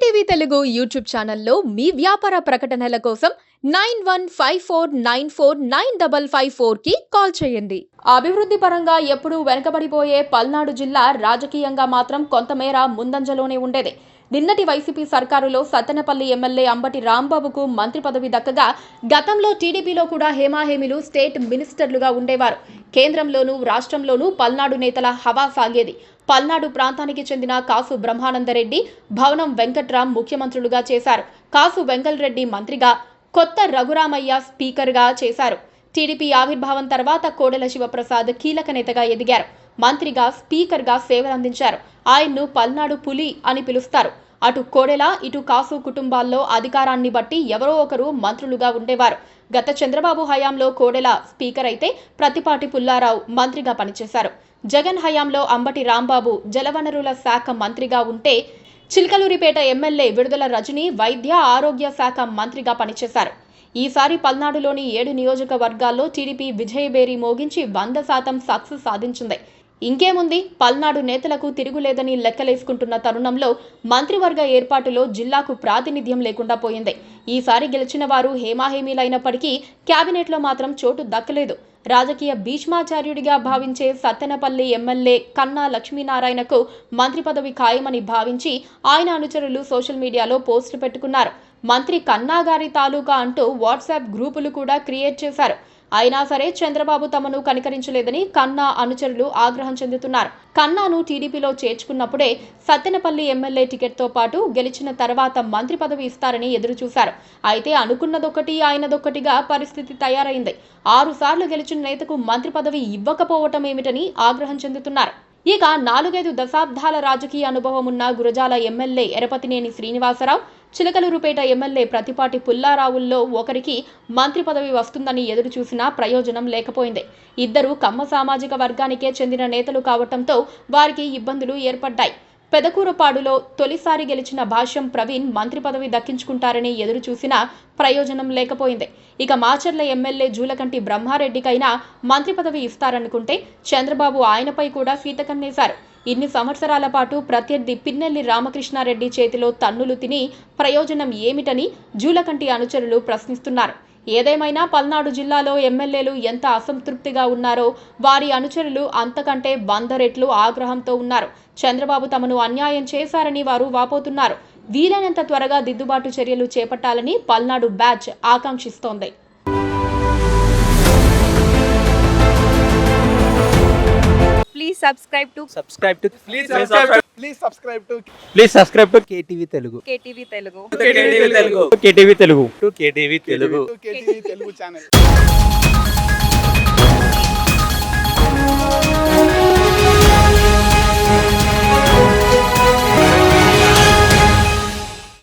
KTV Telugu YouTube ఛానల్లో మీ వ్యాపార ప్రకటనల కోసం 9154949554 కి కాల్ చేయండి. అభివృద్ధి పరంగా ఎప్పుడూ వెనుకబడిపోయే పల్నాడు జిల్లా రాజకీయంగా మాత్రం కొంతమేర ముందంజలోనే ఉండేది. నిన్నటి వైసీపీ సర్కారులో సత్తెనపల్లి ఎమ్మెల్యే అంబటి రాంబాబుకు మంత్రి పదవి దక్కగా గతంలో టీడీపీలో కూడా హేమాహేమిలు స్టేట్ మినిస్టర్లుగా ఉండేవారు. కేంద్రంలోనూ రాష్ట్రంలోనూ పల్నాడు నేతల హవా సాగేది. పల్నాడు ప్రాంతానికి చెందిన కాసు బ్రహ్మానందరెడ్డి, భవనం వెంకట్రాం ముఖ్యమంత్రులుగా చేశారు. కాసు వెంకల్రెడ్డి మంత్రిగా, కొత్త రఘురామయ్య స్పీకర్గా చేశారు. టీడీపీ ఆవిర్భావం తర్వాత కోడెల శివప్రసాద్ కీలక నేతగా ఎదిగారు. మంత్రిగా, స్పీకర్గా సేవలందించారు. ఆయన్ను పల్నాడు పులి అని పిలుస్తారు. అటు కోడెల, ఇటు కాసు కుటుంబాల్లో అధికారాన్ని బట్టి ఎవరో ఒకరు మంత్రులుగా ఉండేవారు. గత చంద్రబాబు హయాంలో కోడెల స్పీకర్ అయితే ప్రతిపాటి పుల్లారావు మంత్రిగా పనిచేశారు. జగన్ హయాంలో అంబటి రాంబాబు జలవనరుల శాఖ మంత్రిగా ఉంటే, చిలకలూరిపేట ఎమ్మెల్యే విడుదల రజని వైద్య ఆరోగ్య శాఖ మంత్రిగా పనిచేశారు. ఈసారి పల్నాడులోని 7 నియోజకవర్గాల్లో టీడీపీ విజయబేరి మోగించి 100% సక్సెస్ సాధించింది. ఇంకేముంది, పల్నాడు నేతలకు తిరుగులేదని లెక్కలేసుకుంటున్న తరుణంలో మంత్రివర్గ ఏర్పాటులో జిల్లాకు ప్రాతినిధ్యం లేకుండా పోయింది. ఈసారి గెలిచిన వారు హేమాహేమీలైనప్పటికీ కేబినెట్లో మాత్రం చోటు దక్కలేదు. రాజకీయ భీష్మాచార్యుడిగా భావించే సత్తెనపల్లి ఎమ్మెల్యే కన్నా లక్ష్మీనారాయణకు మంత్రి పదవి ఖాయమని భావించి ఆయన అనుచరులు సోషల్ మీడియాలో పోస్టు పెట్టుకున్నారు. మంత్రి కన్నా గారి తాలూకా అంటూ వాట్సాప్ గ్రూపులు కూడా క్రియేట్ చేశారు. అయినా సరే చంద్రబాబు తమను కనికరించలేదని కన్నా అనుచరులు ఆగ్రహం చెందుతున్నారు. కన్నాను టీడీపీలో చేర్చుకున్నప్పుడే సత్తెనపల్లి ఎమ్మెల్యే టికెట్తో పాటు గెలిచిన తర్వాత మంత్రి పదవి ఇస్తారని ఎదురుచూశారు. అయితే అనుకున్నదొకటి ఆయనదొక్కటిగా పరిస్థితి తయారైంది. 6 సార్లు గెలిచిన నేతకు మంత్రి పదవి ఇవ్వకపోవటం ఏమిటని ఆగ్రహం చెందుతున్నారు. ఇక 4-5 దశాబ్దాల రాజకీయ అనుభవం ఉన్న గురజాల ఎమ్మెల్యే ఎరపతినేని శ్రీనివాసరావు, చిలకలూరుపేట ఎమ్మెల్యే ప్రతిపాటి పుల్లారావుల్లో ఒకరికి మంత్రి పదవి వస్తుందని ఎదురు చూసినా ప్రయోజనం లేకపోయింది. ఇద్దరు కమ్మ సామాజిక వర్గానికే చెందిన నేతలు కావటంతో వారికి ఇబ్బందులు ఏర్పడ్డాయి. పెదకూరపాడులో తొలిసారి గెలిచిన భాష్యం ప్రవీణ్ మంత్రి పదవి దక్కించుకుంటారని ఎదురు చూసినా ప్రయోజనం లేకపోయింది. ఇక మాచర్ల ఎమ్మెల్యే జూలకంటి బ్రహ్మారెడ్డికైనా మంత్రి పదవి ఇస్తారనుకుంటే చంద్రబాబు ఆయనపై కూడా సీతకన్నేశారు. ఇన్ని సంవత్సరాల పాటు ప్రత్యర్థి పిన్నెల్లి రామకృష్ణారెడ్డి చేతిలో తన్నులు తిని ప్రయోజనం ఏమిటని జూలకంటి అనుచరులు ప్రశ్నిస్తున్నారు. ఏదేమైనా పల్నాడు జిల్లాలో ఎమ్మెల్యేలు ఎంత అసంతృప్తిగా ఉన్నారో వారి అనుచరులు అంతకంటే 100 రెట్లు ఆగ్రహంతో ఉన్నారు. చంద్రబాబు తమను అన్యాయం చేశారని వారు వాపోతున్నారు. వీలైనంత త్వరగా దిద్దుబాటు చర్యలు చేపట్టాలని పల్నాడు బ్యాచ్ ఆకాంక్షిస్తోంది. Please subscribe to KTV Telugu. KTV Telugu. KTV Telugu. KTV Telugu. KTV Telugu channel.